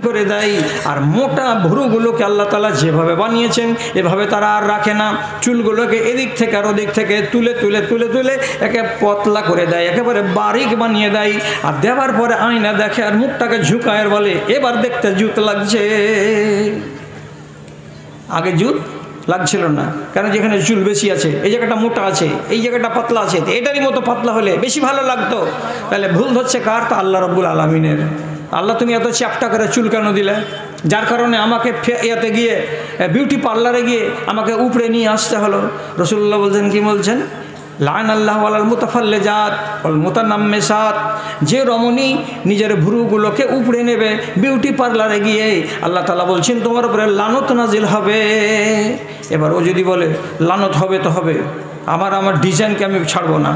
করে দেয়। আর মোটা ভুরুগুলোকে আল্লাহ তাআলা যেভাবে বানিয়েছেন এভাবে তারা আর রাখে না, চুলগুলোকে এদিক থেকে আর ওদিক থেকে তুলে তুলে তুলে তুলে একে পতলা করে দেয়, একেবারে বারিক বানিয়ে দেয়। আর দেওয়ার পরে আয়না দেখে আর মুখটাকে ঝুঁকায় আর বলে এবার দেখতে জুত লাগছে। আগে জুত লাগছিল না, কারণ যেখানে চুল বেশি আছে এই জায়গাটা মোটা আছে, এই জায়গাটা পাতলা আছে, এটারই মতো পাতলা হলে বেশি ভালো লাগতো। তাহলে ভুল ধরছে কার? তো আল্লাহ রাব্বুল আলামিনের। আল্লাহ তুমি এত চ্যাপটা করে চুল কেন দিলে? যার কারণে আমাকে ইয়াতে গিয়ে বিউটি পার্লারে গিয়ে আমাকে উপরে নিয়ে আসতে হলো। রাসূলুল্লাহ বলছেন, কি বলছেন? লান আল্লাহ আলাল মুতাফাল্লিজাত ওয়াল মুতানাম্মিসাত, যে রমণী নিজের ভ্রুগুলোকে উপরে নেবে বিউটি পার্লারে গিয়ে, আল্লাহ তাআলা বলছেন তোমার উপরে লানত নাজিল হবে। এবার ও যদি বলে লানত হবে তো হবে, আমার ডিজাইনকে আমি ছাড়বো না,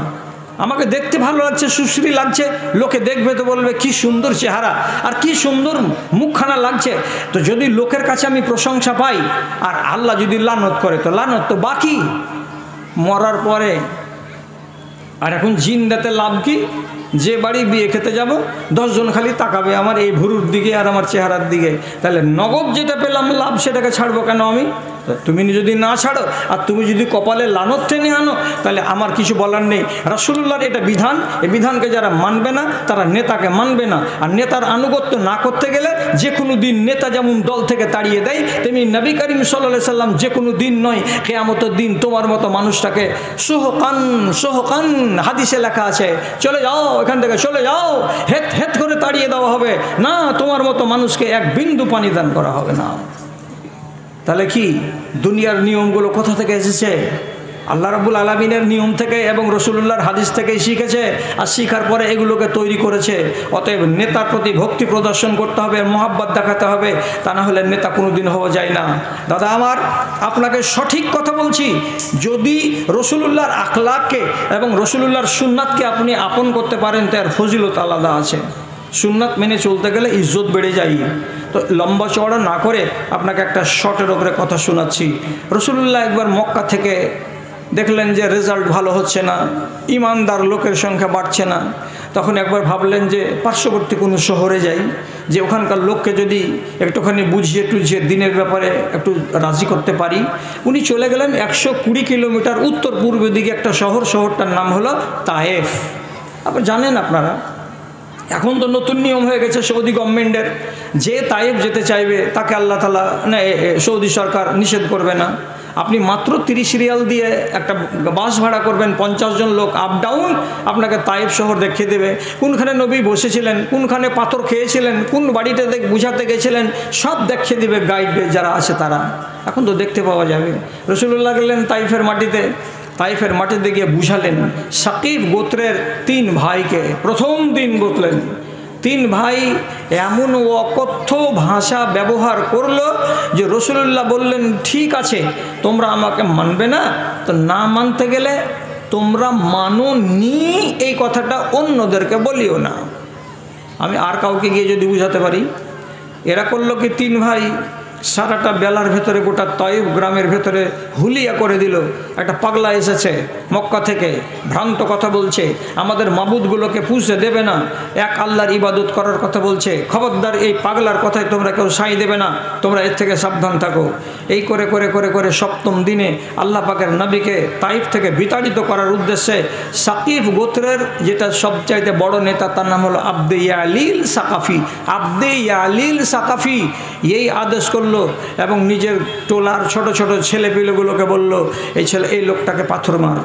আমাকে দেখতে ভালো লাগছে, সুশ্রী লাগছে, লোকে দেখবে তো বলবে কি সুন্দর চেহারা আর কি সুন্দর মুখখানা লাগছে। তো যদি লোকের কাছে আমি প্রশংসা পাই আর আল্লাহ যদি লানত করে তো লানত তো বাকি মরার পরে। আর এখন জিন্দাতে লাভ কি? যে বাড়ি বিয়ে খেতে যাব 10 জন খালি তাকাবে আমার এই ভুরুর দিকে আর আমার চেহারার দিকে, তাহলে নগদ যেটা পেলাম লাভ সেটাকে ছাড়বো কেন আমি? তুমি যদি না ছাড়ো আর তুমি যদি কপালে লানত টেনে আনো তাহলে আমার কিছু বলার নেই। রাসূলুল্লাহর এটা বিধান, এই বিধানকে যারা মানবে না তারা নেতাকে মানবে না। আর নেতার আনুগত্য না করতে গেলে যে কোনো দিন নেতা যেমন দল থেকে তাড়িয়ে দেয়, তেমনি নবী করিম সাল্লাল্লাহু আলাইহি সাল্লাম যে কোনো দিন নয়, কিয়ামতের দিন তোমার মতো মানুষটাকে সোহকান হাদিসে লেখা আছে, চলে যাও এখান থেকে, চলে যাও, হেত হেত করে তাড়িয়ে দেওয়া হবে না, তোমার মতো মানুষকে এক বিন্দু পানি দান করা হবে না। তাহলে কি দুনিয়ার নিয়মগুলো কোথা থেকে এসেছে? আল্লাহ রাব্বুল আলামিনের নিয়ম থেকে এবং রাসূলুল্লাহর হাদিস থেকেই শিখেছে, আর শিখার পরে এগুলোকে তৈরি করেছে। অতএব নেতার প্রতি ভক্তি প্রদর্শন করতে হবে, মহাব্বত দেখাতে হবে, তা না হলে নেতা কোনোদিন হওয়া যায় না। দাদা আমার, আপনাকে সঠিক কথা বলছি, যদি রাসূলুল্লাহর আখলাককে এবং রাসূলুল্লাহর সুন্নাতকে আপনি আপন করতে পারেন তার ফজিলত আলাদা আছে। সুন্নাত মেনে চলতে গেলে ইজ্জত বেড়ে যায়। তো লম্বা চওড়া না করে আপনাকে একটা শর্টের ওপরে কথা শোনাচ্ছি। রাসূলুল্লাহ একবার মক্কা থেকে দেখলেন যে রেজাল্ট ভালো হচ্ছে না, ইমানদার লোকের সংখ্যা বাড়ছে না, তখন একবার ভাবলেন যে পার্শ্ববর্তী কোনো শহরে যাই, যে ওখানকার লোককে যদি একটুখানি বুঝিয়ে টুঝিয়ে দিনের ব্যাপারে একটু রাজি করতে পারি। উনি চলে গেলেন 120 কিলোমিটার উত্তর পূর্ব দিকে একটা শহরটার নাম হলো তায়েফ। আপনি জানেন, আপনারা এখন তো নতুন নিয়ম হয়ে গেছে সৌদি গভর্নমেন্টের, যে তায়েফ যেতে চাইবে তাকে আল্লাহ তাআলা সৌদি সরকার নিষেধ করবে না। আপনি মাত্র 30 রিয়াল দিয়ে একটা বাস ভাড়া করবেন, 50 জন লোক আপ ডাউন আপনাকে তায়েফ শহর দেখিয়ে দেবে। কোনখানে নবী বসেছিলেন, কোনখানে পাথর খেয়েছিলেন, কোন বাড়িতে বুঝাতে গেছিলেন, সব দেখিয়ে দেবে গাইড যারা আছে তারা। এখন তো দেখতে পাওয়া যাবে। রাসূলুল্লাহ গেলেন তায়েফের মাটিতে, তাইফের মাটিতে গিয়ে বুঝালেন সাকিব গোত্রের 3 ভাইকে। প্রথম দিন বললেন 3 ভাই এমন অকথ্য ভাষা ব্যবহার করলো যে রাসূলুল্লাহ বললেন ঠিক আছে তোমরা আমাকে মানবে না, তো না মানতে গেলে তোমরা মানো নি এই কথাটা অন্যদেরকে বলিও না। আমি আর কাউকে গিয়ে যদি বুঝাতে পারি। এরা করলো কি, 3 ভাই সারাটা বেলার ভেতরে গোটা তায়েফ গ্রামের ভেতরে হুলিয়া করে দিল। একটা পাগলা এসেছে মক্কা থেকে, ভ্রান্ত কথা বলছে, আমাদের মাবুদগুলোকে পুজতে দেবে না, এক আল্লাহর ইবাদত করার কথা বলছে, খবরদার এই পাগলার কথায় তোমরা কেউ সাই দেবে না, তোমরা এর থেকে সাবধান থাকো। এই করে করে করে করে 7ম দিনে আল্লাহ পাকের নবীকে তাইফ থেকে বিতাড়িত করার উদ্দেশ্যে সাকিফ গোত্রের যেটা সবচাইতে বড় নেতা তার নাম হলো আবদে ইয়ালিল সাকাফি। আবদে ইয়ালিল সাকাফি এই আদেশ করল এবং নিজের টোলার ছোট ছোট ছেলেপিলেগুলোকে বলল এই লোকটাকে পাথর মার।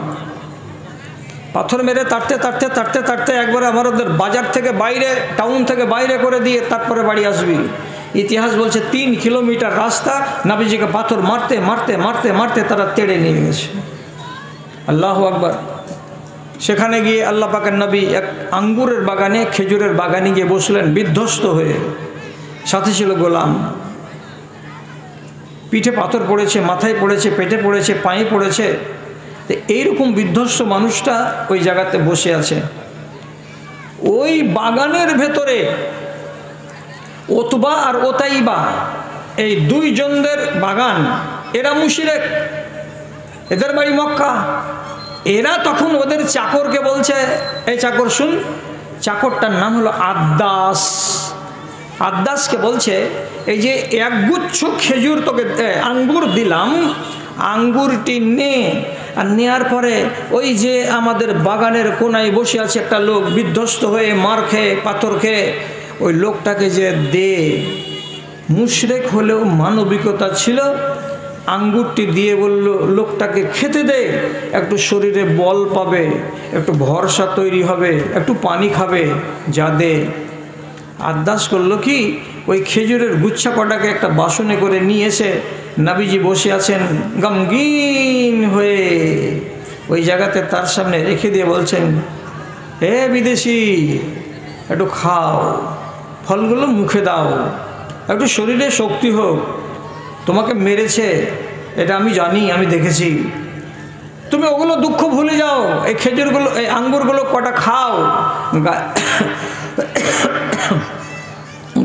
পাথর মেরে তাড়তে তাড়তে তাড়তে তাড়তে একবারে আমাদের বাজার থেকে বাইরে, টাউন থেকে বাইরে করে দিয়ে তারপরে বাড়ি আসবি। ইতিহাস বলছে 3 কিলোমিটার রাস্তা নবীজিকে পাথর মারতে মারতে মারতে মারতে তারা তেড়ে নিয়ে গেছে। আল্লাহু আকবার। সেখানে গিয়ে আল্লাহ পাকের নবী এক আঙ্গুরের বাগানে, খেজুরের বাগানে গিয়ে বসলেন বিধ্বস্ত হয়ে। সাথে ছিল গোলাম। পিঠে পাথর পড়েছে, মাথায় পড়েছে, পেটে পড়েছে, পায়ে পড়েছে। এইরকম বিধ্বস্ত মানুষটা ওই জায়গাতে বসে আছে। ওই বাগানের ভেতরে ওতবা আর ওতাইবা এই 2 জনদের বাগান। এরা মুশরিক, এদের বাড়ি মক্কা। এরা তখন ওদের চাকরকে বলছে, এই চাকর শুন, চাকরটার নাম হলো আদ্দাস। আদ্দাসকে বলছে, এই যে একগুচ্ছ খেজুর তোকে আঙ্গুর দিলাম, আঙ্গুরটি নে, আর নেয়ার পরে ওই যে আমাদের বাগানের কোনায় বসে আছে একটা লোক বিধ্বস্ত হয়ে মার খেয়ে পাথর খেয়ে, ওই লোকটাকে যে দে। মুশরিক হলেও মানবিকতা ছিল, আঙ্গুরটি দিয়ে বলল লোকটাকে খেতে দে, একটু শরীরে বল পাবে, একটু ভরসা তৈরি হবে, একটু পানি খাবে, যা দে। আদ্দাস করলো কি, ওই খেজুরের গুচ্ছা কটাকে একটা বাসনে করে নিয়ে এসে নবীজি বসে আছেন গমগীন হয়ে, ওই জায়গাতে তার সামনে রেখে দিয়ে বলছেন, হে বিদেশি, একটু খাও, ফলগুলো মুখে দাও, একটু শরীরে শক্তি হোক। তোমাকে মেরেছে এটা আমি জানি, আমি দেখেছি, তুমি ওগুলো দুঃখ ভুলে যাও, এই খেজুরগুলো এই আঙ্গুরগুলো কটা খাও,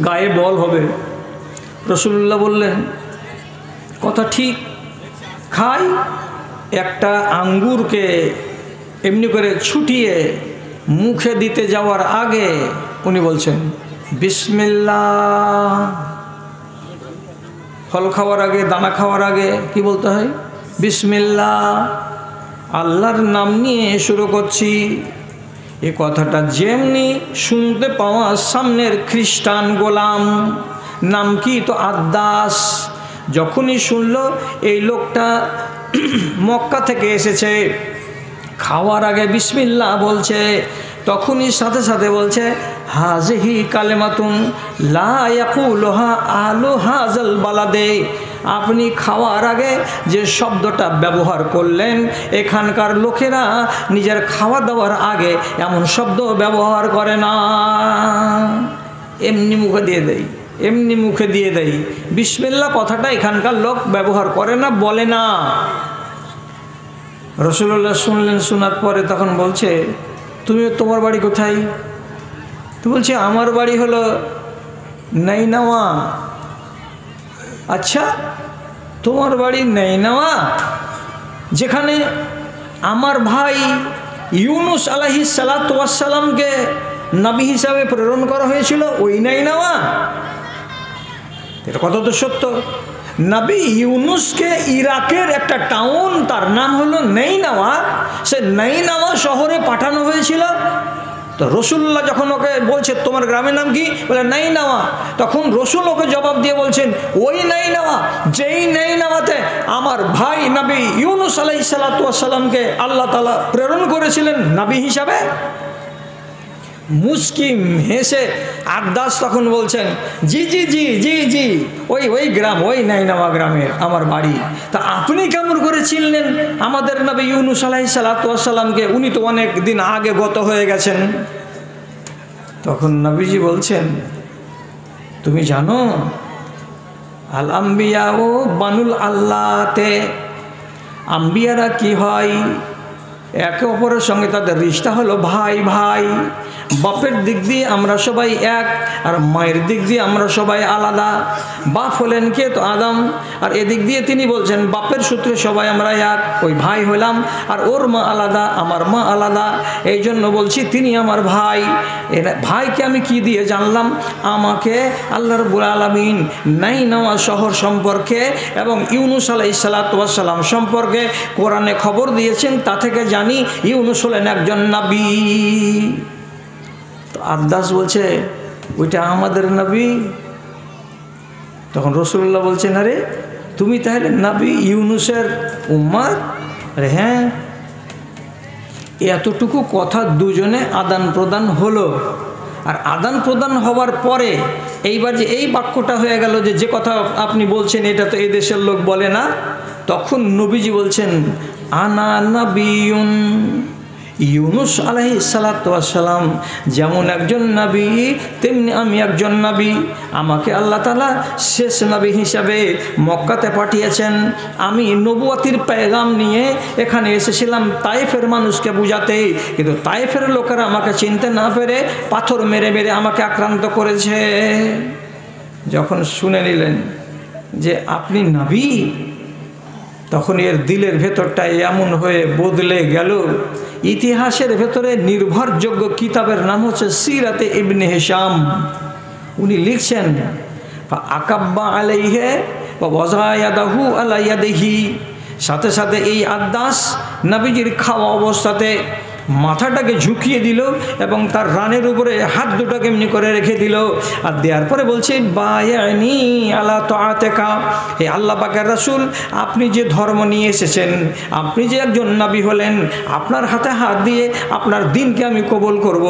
গায়ে বল হবে। রাসূলুল্লাহ বললেন, কথা ঠিক, খাই। একটা আঙ্গুরকে এমনি করে ছুটিয়ে মুখে দিতে যাওয়ার আগে উনি বলছেন বিসমিল্লাহ। ফল খাওয়ার আগে, দানা খাওয়ার আগে কি বলতে হয়? বিসমিল্লাহ, আল্লাহর নাম নিয়ে শুরু করছি। এ কথাটা যেমনি শুনতে পাওয়া সামনের খ্রিস্টান গোলাম, নাম কি তো আদ্দাস, যখনই শুনল এই লোকটা মক্কা থেকে এসেছে, খাওয়ার আগে বিসমিল্লাহ বলছে, তখনই সাথে সাথে বলছে হাজিহি কালেমাতুন লা ইয়াকুলুহা আহলু হাযাল বালাদে। আপনি খাওয়ার আগে যে শব্দটা ব্যবহার করলেন, এখানকার লোকেরা নিজের খাওয়া দাওয়ার আগে এমন শব্দ ব্যবহার করে না, এমনি মুখে দিয়ে দেয়, এমনি মুখে দিয়ে দেয়। বিসমিল্লাহ কথাটা এখানকার লোক ব্যবহার করে না, বলে না। রাসূলুল্লাহ শুনলেন, শোনার পরে তখন বলছে, তুমি তোমার বাড়ি কোথায়? তো বলছে আমার বাড়ি হলো নাইনাওয়া। আচ্ছা, তোমার বাড়ি নাইনাওয়া, যেখানে আমার ভাই ইউনুস আলাইহিস সালাতু ওয়াস সালামকে নবী হিসাবে প্রেরণ করা হয়েছিল, ওই নাইনাওয়া? এটা কত তো সত্য। নবী ইউনুসকে ইরাকের একটা টাউন, তার নাম হলো নাইনাওয়া, সে নাইনাওয়া শহরে পাঠানো হয়েছিল। তো রাসূলুল্লাহ যখন ওকে বলছে তোমার গ্রামের নাম কি, বলে নাইনাওয়া, তখন রাসূল ওকে জবাব দিয়ে বলছেন ওই নাইনাওয়া, যেই নাইনাওয়াতে আমার ভাই নবী ইউনুস আলাইহিস সালাতু ওয়াস সালামকে আল্লাহ তাআলা প্রেরণ করেছিলেন নবী হিসাবে। মুস্কিম হেসে আদ্দাস তখন বলছেন, জি জি জি জি জি, ওই গ্রাম, ওই নাইনাওয়া গ্রামের আমার বাড়ি। তা আপনি কেমন করে চিনলেন আমাদের নবী ইউনুস আলাইহিস সালাতু ওয়াস সালামকে? উনি তো অনেক দিন আগে গত হয়ে গেছেন। তখন নবীজি বলছেন, তুমি জানো আল আম্বিয়া ও বানুল আল্লাহতে, আম্বিয়ারা কি হয়, একে অপরের সঙ্গে তাদের রিশতা হলো ভাই ভাই। বাপের দিক দিয়ে আমরা সবাই এক, আর মায়ের দিক দিয়ে আমরা সবাই আলাদা। বাপ হলেন কে? তো আদম। আর এদিক দিয়ে তিনি বলছেন বাপের সূত্রে সবাই আমরা এক, ওই ভাই হলাম। আর ওর মা আলাদা, আমার মা আলাদা, এই জন্য বলছি তিনি আমার ভাই। ভাইকে আমি কি দিয়ে জানলাম? আমাকে আল্লাহ রাব্বুল আলামিন নাইনাওয়া শহর সম্পর্কে এবং ইউনুস আলাইহিস সালাতু ওয়াস সালাম সম্পর্কে কোরআনে খবর দিয়েছেন, তা থেকে জানি ইউনুস হলেন একজন নবী। তো আদ্দাস বলছে ওইটা আমাদের নবী। তখন রাসূলুল্লাহ বলছেন, আরে তুমি তাহলে নবী ইউনুসের উম্মত? আরে হ্যাঁ। এতটুকু কথা দুজনে আদান প্রদান হলো। আর আদান প্রদান হওয়ার পরে এইবার যে এই বাক্যটা হয়ে গেল যে কথা আপনি বলছেন এটা তো এই দেশের লোক বলে না, তখন নবীজি বলছেন আনা নবিয়ুন। ইউনুস আলাইহিস সালাতু ওয়াস সালাম যেমন একজন নবী, তেমনি আমি একজন নবী। আমাকে আল্লাহ তাআলা শেষ নবী হিসাবে মক্কাতে পাঠিয়েছেন। আমি নবুয়তির পেগাম নিয়ে এখানে এসেছিলাম তায়েফের মানুষকে বুঝাতে, কিন্তু তায়েফের লোকেরা আমাকে চিনতে না পেরে পাথর মেরে মেরে আমাকে আক্রান্ত করেছে। যখন শুনে নিলেন যে আপনি নবী, তখন এর দিলের ভেতরটা এমন হয়ে বদলে গেল। ইতিহাসের ভেতরে নির্ভরযোগ্য কিতাবের নাম হচ্ছে সিরাতে ইবনে হিশাম। উনি লিখছেন আকাব্বা আলাইহে বা ওয়াজায়াদাহু আলা ইয়াদিহি, সাথে সাথে এই আদ্দাস নবীজির খাওয়া অবস্থাতে মাথাটাকে ঝুঁকিয়ে দিল এবং তার রানের উপরে হাত দুটাকে এমনি করে রেখে দিল। আর দেওয়ার পরে বলছে বায়ানি আলা তাআতিকা, হে আল্লাহ পাকের রাসূল, আপনি যে ধর্ম নিয়ে এসেছেন, আপনি যে একজন নবী হলেন, আপনার হাতে হাত দিয়ে আপনার দিনকে আমি কবুল করব,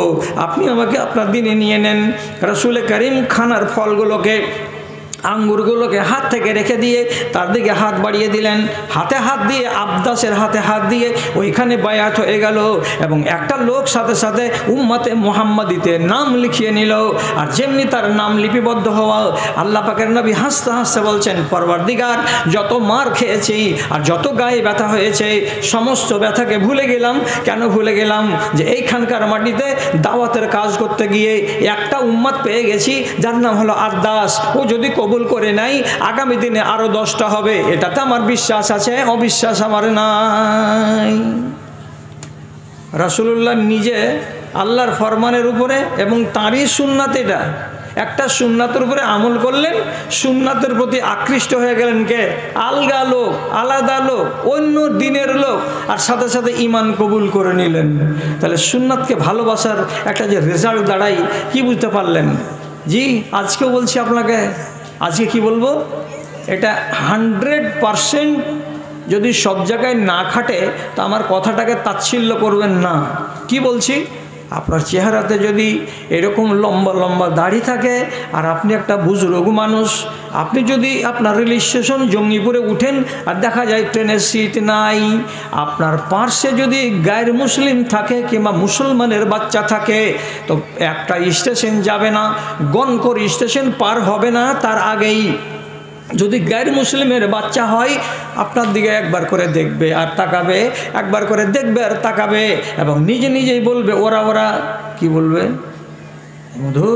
আপনি আমাকে আপনার দিনে নিয়ে নেন। রাসূল করিম খানার ফলগুলোকে, আঙ্গুরগুলোকে হাত থেকে রেখে দিয়ে তার দিকে হাত বাড়িয়ে দিলেন, হাতে হাত দিয়ে আব্দাসের হাতে হাত দিয়ে ওইখানে বায়াত হয়ে গেল এবং একটা লোক সাথে সাথে উম্মতে মুহাম্মাদিতে নাম লিখিয়ে নিল। আর যেমনি তার নাম লিপিবদ্ধ হওয়া, আল্লাহ পাকের নবী হাসতে হাসতে বলছেন, পরওয়ারদিগার, যত মার খেয়েছি আর যত গায়ে ব্যথা হয়েছে সমস্ত ব্যথাকে ভুলে গেলাম। কেন ভুলে গেলাম? যে এইখানকার মাটিতে দাওয়াতের কাজ করতে গিয়ে একটা উম্মত পেয়ে গেছি যার নাম হলো আদ্দাস। ও যদি কবুল করে নাই, আগামী দিনে আরো 10টা হবে, এটাতে আমার বিশ্বাস আছে, অবিশ্বাস আমার নাই। রাসূলুল্লাহ নিজে আল্লাহর ফরমানের উপরে এবং তাঁরই সুন্নাত, এটা একটা সুন্নাতের উপরে আমল করলেন, সুন্নাতের প্রতি আকৃষ্ট হয়ে গেলেন। কে? আলগা লোক, আলাদা লোক, অন্য দিনের লোক, আর সাথে সাথে ঈমান কবুল করে নিলেন। তাহলে সুন্নাতকে ভালোবাসার একটা যে রেজাল্ট দাঁড়ায়, কি বুঝতে পারলেন? জি, আজকেও বলছি আপনাকে, আজকে কি বলবো, এটা 100% যদি সব জায়গায় না খাটে তো আমার কথাটাকে তাচ্ছিল্য করবেন না। কি বলছি? আপনার চেহারাতে যদি এরকম লম্বা লম্বা দাড়ি থাকে আর আপনি একটা বুজুর্গ মানুষ, আপনি যদি আপনার রেল স্টেশন জঙ্গিপুরে উঠেন আর দেখা যায় ট্রেনের সিট নাই, আপনার পার্শ্বে যদি গায়ের মুসলিম থাকে কিংবা মুসলমানের বাচ্চা থাকে, তো একটা স্টেশন যাবে না, গনকর স্টেশন পার হবে না তার আগেই যদি গায়ের মুসলিমের বাচ্চা হয়, আপনার দিকে একবার করে দেখবে আর তাকাবে, একবার করে দেখবে আর তাকাবে, এবং নিজে নিজেই বলবে, ওরা কি বলবে, মধু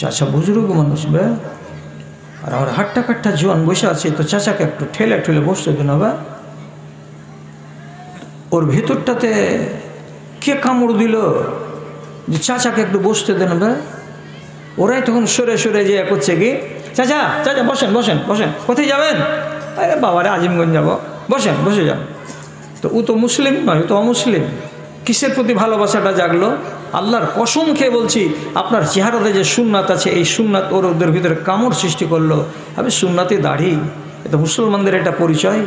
চাচা বুজুর্গ মানুষ বে, আর আমার হাট্টা কাট্টা জোয়ান বসে আছে, তো চাচাকে একটু ঠেলে ঠেলে বসতে দেন হবে। ওর ভেতরটাতে কে কামড় দিল যে চাচাকে একটু বসতে দেন হবে। ওরাই তখন সরে সরে যে করছে কি, চাচা চাচা বসেন বসেন বসেন, কোথায় যাবেন? আরে বাবারে আজিমগঞ্জ যাবো, বসেন বসে যান। তো ও তো মুসলিম নয়, ও তো অমুসলিম। কিসের প্রতি ভালোবাসাটা জাগলো? আল্লাহর কসম খেয়ে বলছি, আপনার চেহারাতে যে সুন্নাত আছে, এই সুন্নাত ওদের ভিতরে কামড় সৃষ্টি করলো। আমি সুন্নাতে দাড়ি, এটা মুসলমানদের একটা পরিচয়।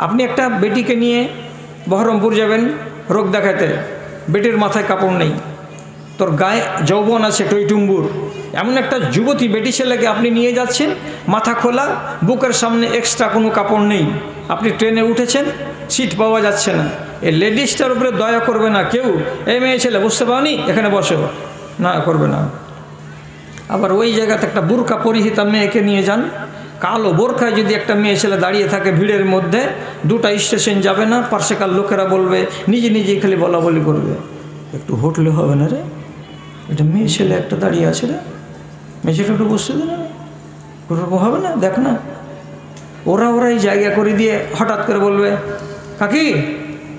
আপনি একটা বেটিকে নিয়ে বহরমপুর যাবেন রোগ দেখাতে, বেটির মাথায় কাপড় নেই, তোর গায়ে যৌবন আছে টইটুম্বুর, এমন একটা যুবতী বেটি ছেলেকে আপনি নিয়ে যাচ্ছেন, মাথা খোলা, বুকের সামনে এক্সট্রা কোনো কাপড় নেই, আপনি ট্রেনে উঠেছেন, সিট পাওয়া যাচ্ছে না, এই লেডিসটার উপরে দয়া করবে না কেউ? এই মেয়ে ছেলে বুঝতে পাওনি, এখানে বসো না, করবে না। আবার ওই জায়গাতে একটা বোরকা পরিহিতা মেয়েকে নিয়ে যান, কালো বোরখায় যদি একটা মেয়ে ছেলে দাঁড়িয়ে থাকে ভিড়ের মধ্যে, 2টা স্টেশন যাবে না, পার্শ্বেকার লোকেরা বলবে, নিজে নিজেই খালি বলা বলি করবে, একটু হোটলে হবে না রে, এটা মেয়ে ছেলে একটা দাঁড়িয়ে আছে রে, মেয়ে ছেলে একটু বসতে দেবে না, ওরকম হবে না, দেখ না। ওরাই জায়গা করে দিয়ে হঠাৎ করে বলবে, কাকি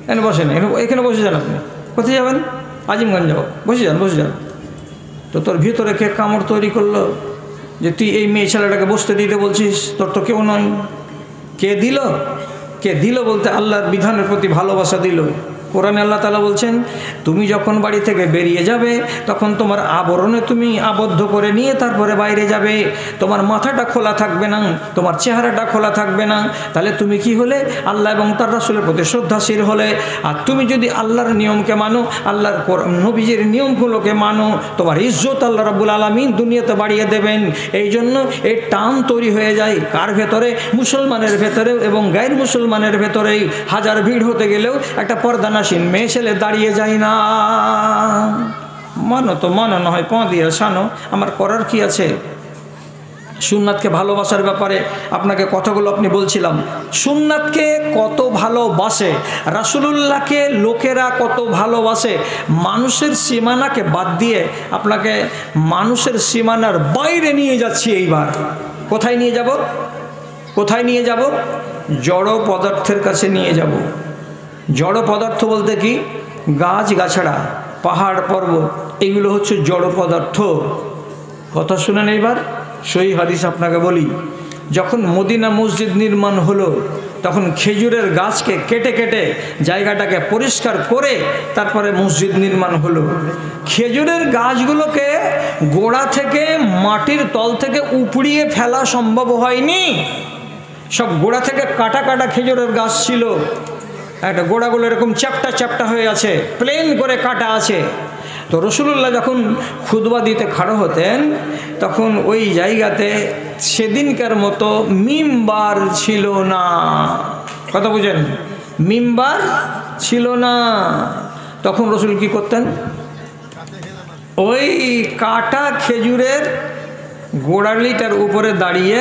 এখানে বসেন, এখানে বসে যান, আপনি কোথায় যাবেন? আজিমগঞ্জ যাবো, বসে যান। তো তোর ভিতরে কে কামড় তৈরি করলো যে তুই এই মেয়ে ছেলেটাকে বসতে দিতে বলছিস? তোর তো কেউ নয়। কে দিল বলতে আল্লাহর বিধানের প্রতি ভালোবাসা দিল। কোরআনে আল্লাহ তাআলা বলছেন, তুমি যখন বাড়ি থেকে বেরিয়ে যাবে তখন তোমার আবরণে তুমি আবদ্ধ করে নিয়ে তারপরে বাইরে যাবে, তোমার মাথাটা খোলা থাকবে না, তোমার চেহারাটা খোলা থাকবে না। তাহলে তুমি কি হলে? আল্লাহ এবং তার রাসূলের প্রতি শ্রদ্ধাশীল হলে। আর তুমি যদি আল্লাহর নিয়মকে মানো, আল্লাহর নবীজির নিয়মগুলোকে মানো, তোমার ইজ্জত আল্লাহ রাব্বুল আলামিন দুনিয়াতে বাড়িয়ে দেবেন। এই জন্য এই টান তৈরি হয়ে যায় কার ভেতরে? মুসলমানের ভেতরে এবং গায়ের মুসলমানের ভেতরেই। হাজার ভিড় হতে গেলেও একটা পর্দা মেয়ে ছেলে দাঁড়িয়ে যায় না। মানো তো মানো, না হয় পা দিয়ে সানো, আমার করার কি আছে? সুন্নাতকে ভালোবাসার ব্যাপারে আপনাকে কথাগুলো আপনি বলছিলাম। সুন্নাতকে কত ভালোবাসে, রাসূলুল্লাহকে লোকেরা কত ভালোবাসে। মানুষের সীমানাকে বাদ দিয়ে আপনাকে মানুষের সীমানার বাইরে নিয়ে যাচ্ছি। এইবার কোথায় নিয়ে যাব? জড় পদার্থের কাছে নিয়ে যাব। জড় পদার্থ বলতে কি? গাছ গাছড়া, পাহাড় পর্বত, এগুলো হচ্ছে জড় পদার্থ। কথা শুনেন এইবার, সহি হাদিস আপনাকে বলি। যখন মদিনা মসজিদ নির্মাণ হলো, তখন খেজুরের গাছকে কেটে কেটে জায়গাটাকে পরিষ্কার করে তারপরে মসজিদ নির্মাণ হলো। খেজুরের গাছগুলোকে গোড়া থেকে মাটির তল থেকে উপড়িয়ে ফেলা সম্ভব হয়নি। সব গোড়া থেকে কাটা কাটা খেজুরের গাছ ছিল। একটা গোড়াগুলো এরকম চ্যাপ্টা চ্যাপ্টা হয়ে আছে, প্লেন করে কাটা আছে। তো রসুলুল্লাহ যখন খুতবা দিতে খাড়ো হতেন, তখন ওই জায়গাতে সেদিনকার মতো মিম্বার ছিল না। কথা বুঝেন? মিম্বার ছিল না। তখন রসুল কি করতেন? ওই কাটা খেজুরের গোড়ালিটার উপরে দাঁড়িয়ে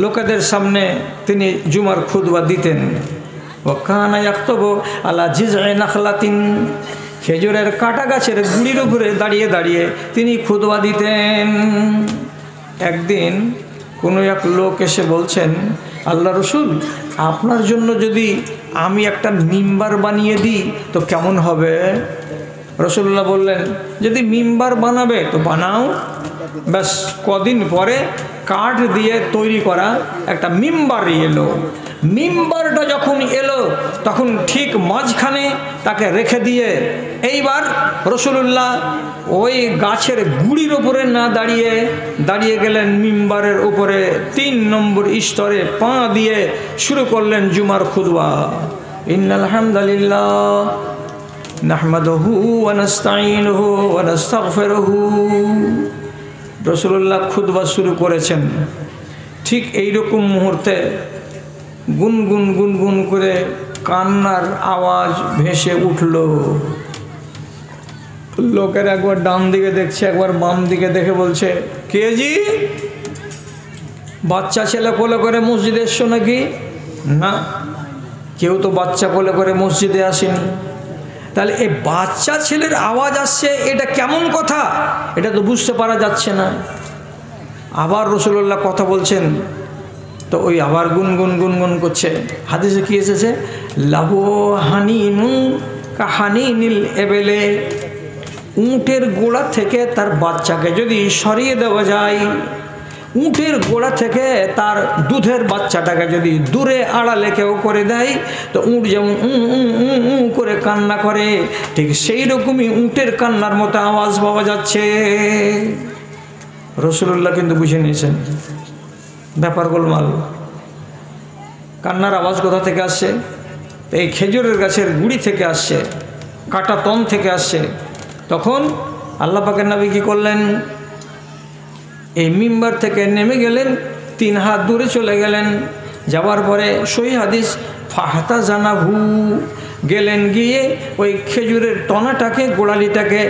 লোকেদের সামনে তিনি জুমার খুতবা দিতেন। ওয়াকানা ইয়াখতুবু আলা জিজঈ নাখলাতিন, খেজুরের কাটা গাছের গুড়ির উপরে দাঁড়িয়ে দাঁড়িয়ে তিনি খুতবা দিতেন। একদিন কোনো এক লোক এসে বলছেন, আল্লাহ রসুল, আপনার জন্য যদি আমি একটা মিম্বার বানিয়ে দিই তো কেমন হবে? রসুল্লাহ বললেন, যদি মিম্বার বানাবে তো বানাও। ব্যাস কদিন পরে কাঠ দিয়ে তৈরি করা একটা মিম্বারই এলো। মিম্বারটা যখন এলো তখন ঠিক মাঝখানে তাকে রেখে দিয়ে এইবার রসুলুল্লাহ ওই গাছের গুড়ির উপরে না দাঁড়িয়ে দাঁড়িয়ে গেলেন মিম্বারের উপরে 3 নম্বর স্তরে পা দিয়ে শুরু করলেন জুমার খুতবা। ইন্নাল হামদুলিল্লাহ নাহমাদুহু ওয়া নাস্তাঈনুহু ওয়া নাস্তাগফিরুহু। রসুলুল্লাহ খুতবা শুরু করেছেন। ঠিক এইরকম মুহূর্তে গুনগুন গুনগুন করে কান্নার আওয়াজ ভেসে উঠল। লোকের একবার ডান দিকে দেখছে, একবার বাম দিকে দেখে বলছে, কে জি? বাচ্চা ছেলে কোলে করে মসজিদে এসছো নাকি? না, কেউ তো বাচ্চা কোলে করে মসজিদে আসেনি। তাহলে এই বাচ্চা ছেলের আওয়াজ আসছে, এটা কেমন কথা? এটা তো বুঝতে পারা যাচ্ছে না। আবার রসুল্লাহ কথা বলছেন, তো ওই আবার গুনগুন গুনগুন করছে। হাদিসে কি এসেছে? লাহু হানিনু কাহানিনিল এবেলে, উটের গোড়া থেকে তার বাচ্চাকে যদি সরিয়ে দেওয়া যায়, উটের গোড়া থেকে তার দুধের বাচ্চাটাকে যদি দূরে আড়ালে কেউ করে দেয়, তো উট যেমন করে কান্না করে, ঠিক সেই রকমই উটের কান্নার মতো আওয়াজ পাওয়া যাচ্ছে। রসুল্লাহ কিন্তু বুঝে নিয়েছেন ব্যাপার গোলমাল। কান্নার আওয়াজ কোথা থেকে আসছে? এই খেজুরের গাছের গুড়ি থেকে আসছে, কাটা তন থেকে আসছে। তখন আল্লাহ পাকের নবী কী করলেন? এই মিম্বার থেকে নেমে গেলেন, 3 হাত দূরে চলে গেলেন। যাওয়ার পরে সহি হাদিস, ফাহাতা জানাহু, গেলেন, গিয়ে ওই খেজুরের টনাটাকে, গোড়ালিটাকে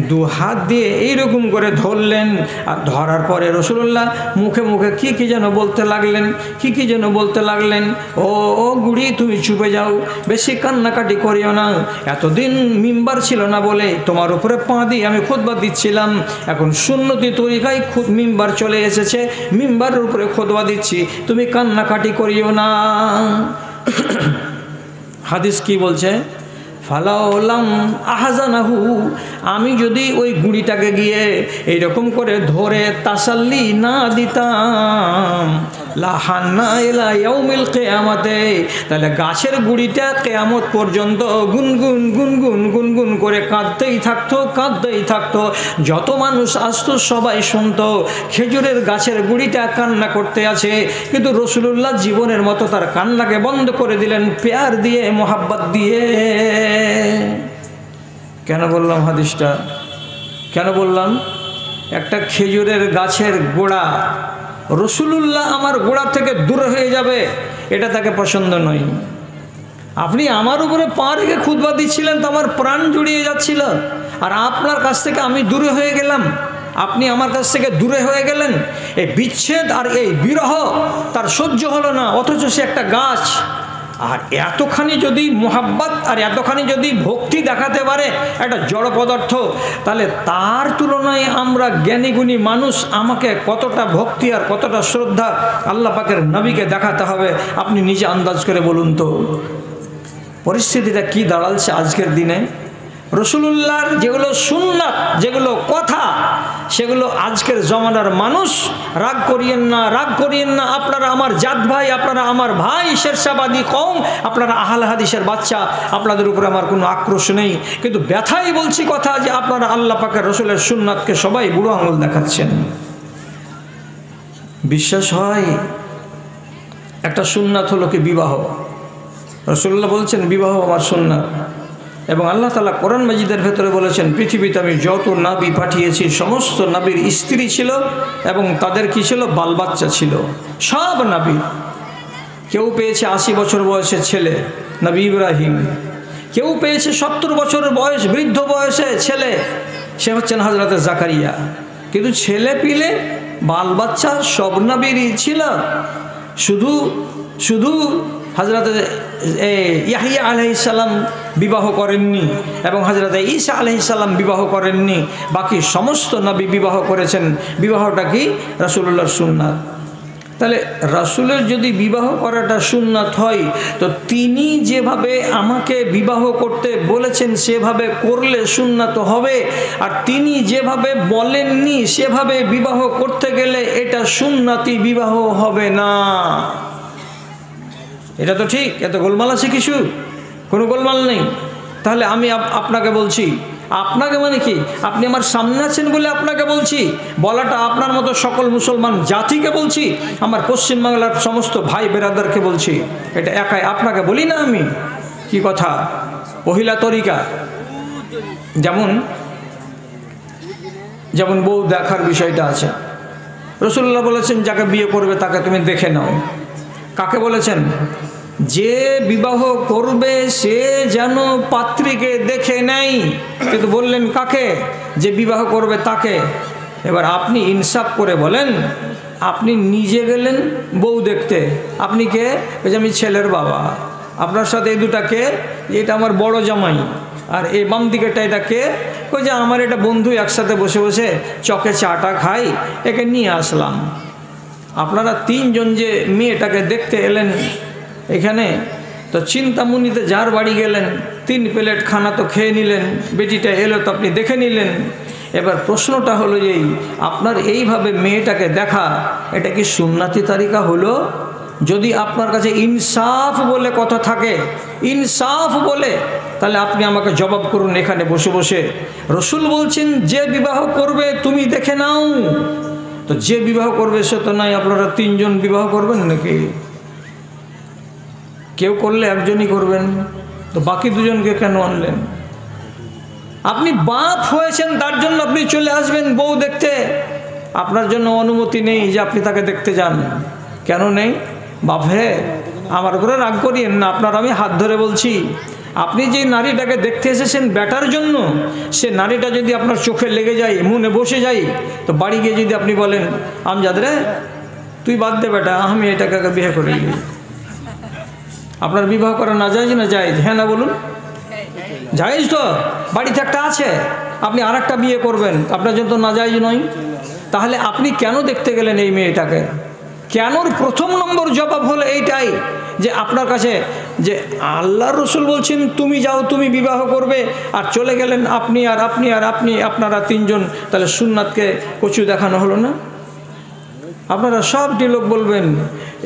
2 হাত দিয়ে এইরকম করে ধরলেন। আর ধরার পরে রসুল্লাহ মুখে মুখে কি যেন বলতে লাগলেন, কি যেন বলতে লাগলেন। ও গুড়ি, তুমি চুপে যাও, বেশি কান্নাকাটি করিও না। এতদিন মিম্বার ছিল না বলে তোমার উপরে পা দিয়ে আমি খুতবা দিচ্ছিলাম, এখন সুন্নতি তরিকায় মিম্বার চলে এসেছে, মিম্বারের উপরে খুতবা দিচ্ছি, তুমি কান্নাকাটি করিও না। হাদিস কি বলছে? ফালাউলাম আহজানাহু, আমি যদি ওই গুড়িটাকে গিয়ে এইরকম করে ধরে তাসাল্লি না দিতাম, লাহান্না ইলা ইয়াউমিল কিয়ামাতে, তাহলে গাছের গুড়িটা কিয়ামত পর্যন্ত গুনগুন গুনগুন গুনগুন করে কাঁদতেই থাকতো। যত মানুষ আসতো সবাই শুনতো খেজুরের গাছের গুড়িটা কান্না করতে আছে, কিন্তু রসুলুল্লাহ জীবনের মতো তার কান্নাকে বন্ধ করে দিলেন প্যার দিয়ে, মোহাব্বত দিয়ে। কেন বললাম হাদিসটা? কেন বললাম? একটা খেজুরের গাছের গোড়া, রসুলুল্লাহ আমার গোড়া থেকে দূরে হয়ে যাবে, এটা তাকে পছন্দ নয়। আপনি আমার উপরে পা রেখে খুতবা দিচ্ছিলেন, তো আমার প্রাণ জুড়িয়ে যাচ্ছিল, আর আপনার কাছ থেকে আমি দূরে হয়ে গেলাম, আপনি আমার কাছ থেকে দূরে হয়ে গেলেন। এই বিচ্ছেদ আর এই বিরহ তার সহ্য হলো না, অথচ সে একটা গাছ। আর এতখানি যদি মোহাব্বত আর এতখানি যদি ভক্তি দেখাতে পারে একটা জড় পদার্থ, তাহলে তার তুলনায় আমরা জ্ঞানীগুণী মানুষ, আমাকে কতটা ভক্তি আর কতটা শ্রদ্ধা আল্লাহ পাকের নবীকে দেখাতে হবে, আপনি নিজে আন্দাজ করে বলুন তো। পরিস্থিতিটা কি দাঁড়াচ্ছে আজকের দিনে? রসুলুল্লাহর যেগুলো সুন্নাত, যেগুলো কথা, সেগুলো আজকের জমানার মানুষ, রাগ করিয়েন না, রাগ করিয়েন না, আপনারা আমার জাত ভাই, আপনারা আমার ভাই, শেরশাবাদী কওম, আপনারা আহলে হাদিসের বাচ্চা, আপনাদের উপরে আমার কোনো আক্রোশ নেই, কিন্তু ব্যথাই বলছি কথা যে আপনারা আল্লাহ পাকের রসুলের সুন্নাতকে সবাই বুড়ো আঙুল দেখাচ্ছেন। বিশ্বাস হয়? একটা সুন্নাত হলো কি বিবাহ। রাসূলুল্লাহ বলছেন বিবাহ আমার সুন্নাত, এবং আল্লাহ তাআলা কোরআন মাজিদের ভেতরে বলেছেন পৃথিবীতে আমি যত নবী পাঠিয়েছি সমস্ত নবীর স্ত্রী ছিল এবং তাদের কি ছিল, বাল বাচ্চা ছিল। সব নবী, কেউ পেয়েছে 80 বছর বয়সের ছেলে, নবী ইব্রাহিম, কেউ পেয়েছে 70 বছর বয়স বৃদ্ধ বয়সে ছেলে, সে হচ্ছেন হযরতে জাকারিয়া। কিন্তু ছেলে পিলে বাল বাচ্চা সব নবীরই ছিল, শুধু শুধু হযরতে ইয়াহইয়া আলাইহিস সালাম বিবাহ করেননি এবং হযরতে ঈসা আলাইহিস সালাম বিবাহ করেননি, বাকি সমস্ত নবী বিবাহ করেছেন। বিবাহটা কি? রাসূলুল্লাহর সুন্নাত। তাহলে রাসূলের যদি বিবাহ করাটা সুন্নাত হয়, তো তিনি যেভাবে আমাকে বিবাহ করতে বলেছেন সেভাবে করলে সুন্নাত হবে, আর তিনি যেভাবে বলেননি সেভাবে বিবাহ করতে গেলে এটা সুন্নতি বিবাহ হবে না। এটা তো ঠিক, এত গোলমাল আছে কিছু? কোনো গোলমাল নেই। তাহলে আমি আপনাকে বলছি, আপনাকে মানে কি, আপনি আমার সামনে আছেন বলে আপনাকে বলছি, বলাটা আপনার মতো সকল মুসলমান জাতিকে বলছি, আমার পশ্চিমবাংলার সমস্ত ভাই বেরাদারকে বলছি, এটা একাই আপনাকে বলি না আমি। কি কথা? পহিলা তরিকা, যেমন বউ দেখার বিষয়টা আছে। রাসূলুল্লাহ বলেছেন যাকে বিয়ে করবে তাকে তুমি দেখে নাও। কাকে বলেছেন? যে বিবাহ করবে সে যেন পাত্রীকে দেখে নেয়, কিন্তু বললেন কাকে? যে বিবাহ করবে তাকে। এবার আপনি ইনসাফ করে বলেন, আপনি নিজে গেলেন বউ দেখতে, আপনি কে? ওই যে আমি ছেলের বাবা, আপনার সাথে এই দুটাকে, এটা আমার বড় জামাই, আর এই বাম দিকেটা এটা কে? ওই যে আমার এটা বন্ধু, একসাথে বসে বসে চকে চাটা খাই, একে নিয়ে আসলাম। আপনারা তিনজন যে মেয়েটাকে দেখতে এলেন এখানে, তো চিন্তামণিতে যার বাড়ি গেলেন, 3 প্লেট খানা তো খেয়ে নিলেন, বেটিটা এলো তো আপনি দেখে নিলেন। এবার প্রশ্নটা হলো যে আপনার এইভাবে মেয়েটাকে দেখা, এটা কি সুন্নতি তারিকা হলো? যদি আপনার কাছে ইনসাফ বলে কথা থাকে, ইনসাফ বলে, তাহলে আপনি আমাকে জবাব করুন এখানে বসে বসে। রসুল বলছেন যে বিবাহ করবে তুমি দেখে নাও, তো যে বিবাহ করবে সে তো নাই, আপনারা 3 জন বিবাহ করবেন নাকি? কেউ করলে একজনই করবেন, তো বাকি 2 জনকে কেন আনলেন? আপনি বাপ হয়েছেন তার জন্য আপনি চলে আসবেন বউ দেখতে, আপনার জন্য অনুমতি নেই যে আপনি তাকে দেখতে যান। কেন নেই? বাপ হে, আমার উপরে রাগ করিয়েন না, আপনার আমি হাত ধরে বলছি, আপনি যে নারীটাকে দেখতে এসেছেন বেটার জন্য, সে নারীটা যদি আপনার চোখে লেগে যায়, মনে বসে যায়, তো বাড়ি গিয়ে যদি আপনি বলেন আমজাদ রে তুই বাদ দে বেটা, আমি এটাকে বিয়ে করে নিই, আপনার বিবাহ করা না জায়েজ না জায়েজ? হ্যাঁ না বলুন? জায়েজ তো। বাড়িতে একটা আছে, আপনি আর একটা বিয়ে করবেন, আপনার জন্য তো না জায়েজ নয়। তাহলে আপনি কেন দেখতে গেলেন এই মেয়েটাকে? কেনর প্রথম নম্বর জবাব হলো এইটাই যে আপনার কাছে যে আল্লাহর রসুল বলছেন তুমি যাও, তুমি বিবাহ করবে, আর চলে গেলেন আপনি আর আপনি আর আপনি, আপনারা 3 জন, তাহলে সুন্নাতকে কচু দেখানো হলো না? আপনারা সবটি লোক বলবেন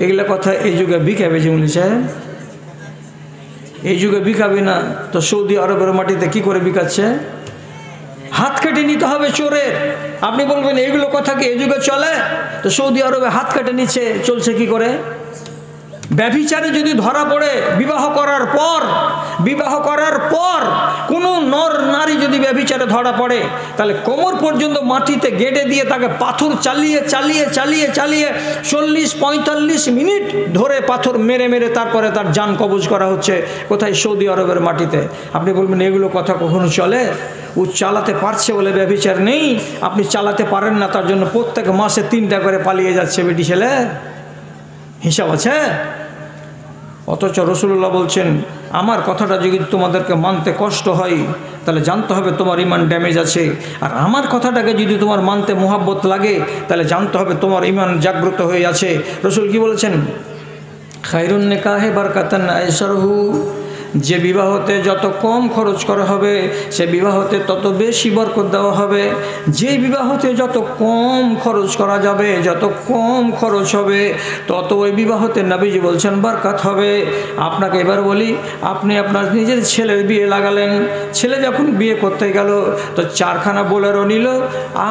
এগুলো কথা এই যুগে বিকাবে জীবনী সাহেব, এই যুগে বিকাবে না তো সৌদি আরবের মাটিতে কি করে বিকাচ্ছে? হাত কেটে নিতে হবে চোরের। আপনি বলবেন এইগুলো কথা কি এই যুগে চলে? তো সৌদি আরবে হাত কেটে নিচ্ছে, চলছে কি করে? ব্যভিচারে যদি ধরা পড়ে বিবাহ করার পর কোনো নর নারী যদি ব্যভিচারে ধরা পড়ে, তাহলে কোমর পর্যন্ত মাটিতে গেড়ে দিয়ে তাকে পাথর চালিয়ে 40-45 মিনিট ধরে পাথর মেরে মেরে তারপরে তার জান কবজ করা হচ্ছে। কোথায়? সৌদি আরবের মাটিতে। আপনি বলবেন এগুলো কথা কখনো চলে? ও চালাতে পারছে বলে ব্যভিচার নেই, আপনি চালাতে পারেন না, তার জন্য প্রত্যেক মাসে 3টা করে পালিয়ে যাচ্ছে বেটি ছেলে, হিসাব আছে? অথচ রাসূলুল্লাহ বলছেন আমার কথাটা যদি তোমাদেরকে মানতে কষ্ট হয় তাহলে জানতে হবে তোমার ঈমান ড্যামেজ আছে, আর আমার কথাটাকে যদি তোমার মানতে মোহাব্বত লাগে তাহলে জানতে হবে তোমার ঈমান জাগ্রত হয়ে আছে। রাসূল কি বলেছেন? খায়রুন নিকাহে বারাকাতান আইসারহু, যে বিবাহতে যত কম খরচ করা হবে সে বিবাহতে তত বেশি বরকত দেওয়া হবে। যে বিবাহতে যত কম খরচ করা যাবে, যত কম খরচ হবে, তত ওই বিবাহতে নবীজি বলছেন বরকত হবে। আপনাকে এবার বলি, আপনি আপনার নিজের ছেলের বিয়ে লাগালেন, ছেলে যখন বিয়ে করতে গেল তো 4খানা বোলেরো নিল,